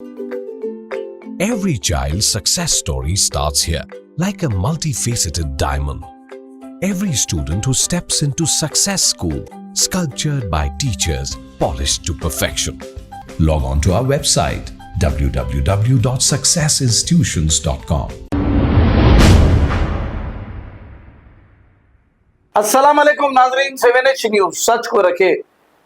Every child's success story starts here, like a multifaceted diamond. Every student who steps into Success School, sculptured by teachers, polished to perfection. Log on to our website www.successinstitutions.com. अस्सलाम वालेकुम नाजरीन, 7H news सच को रखे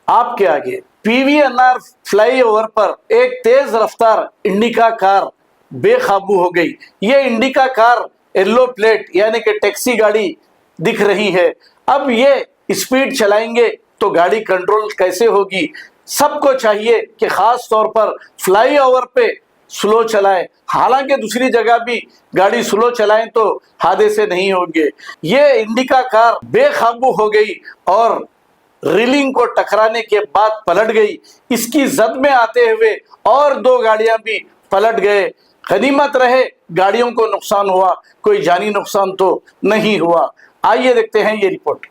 आपके आगे। PVNR flyover पर एक तेज रफ्तार इंडिका कार बेकाबू हो गई। ये इंडिका कार येलो प्लेट यानी कि टैक्सी गाड़ी दिख रही है। अब ये स्पीड चलाएंगे तो गाड़ी कंट्रोल कैसे होगी? सबको चाहिए कि खास तौर पर फ्लाईओवर पे स्लो चलाएं। हालांकि दूसरी जगह भी गाड़ी स्लो चलाएं तो हादसे नहीं होंगे। ये इंडिका कार बेकाबू हो गई और रेलिंग को टकराने के बाद पलट गई। इसकी जद में आते हुए और दो गाड़ियां भी पलट गए। गनीमत रहे गाड़ियों को नुकसान हुआ, कोई जानी नुकसान तो नहीं हुआ। आइए देखते हैं ये रिपोर्ट।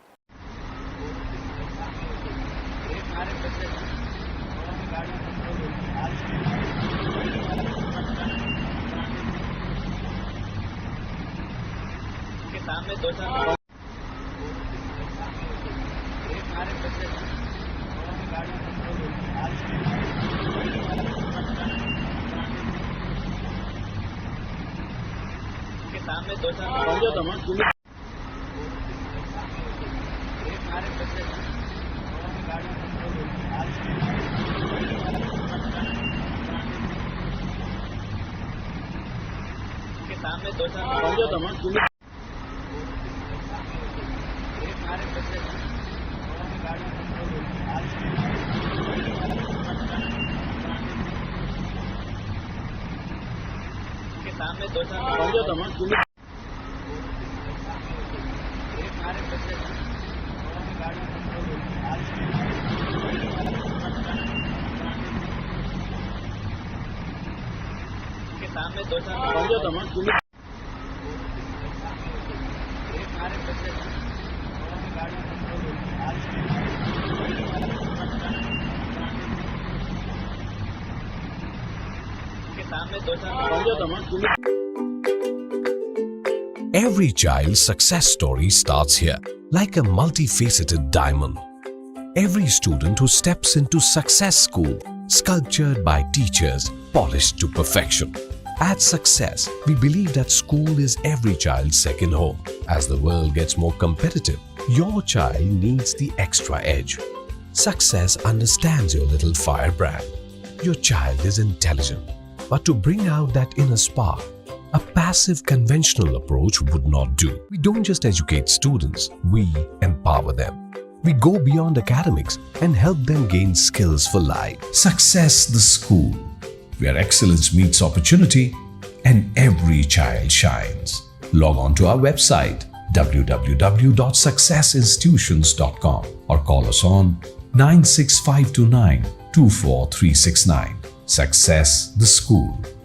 सामने दो चार सामने दो चार सामने दो चार सामने दो चार सामने दो चार Every child's success story starts here, like a multifaceted diamond. Every student who steps into Success School, sculptured by teachers, polished to perfection. At Success, we believe that school is every child's second home. As the world gets more competitive, your child needs the extra edge. Success understands your little firebrand. Your child is intelligent, but to bring out that inner spark, a passive conventional approach would not do. We don't just educate students, we empower them. We go beyond academics and help them gain skills for life. Success the School, where excellence meets opportunity and every child shines. Log on to our website www.successinstitutions.com or call us on 96529 24369. Success the School.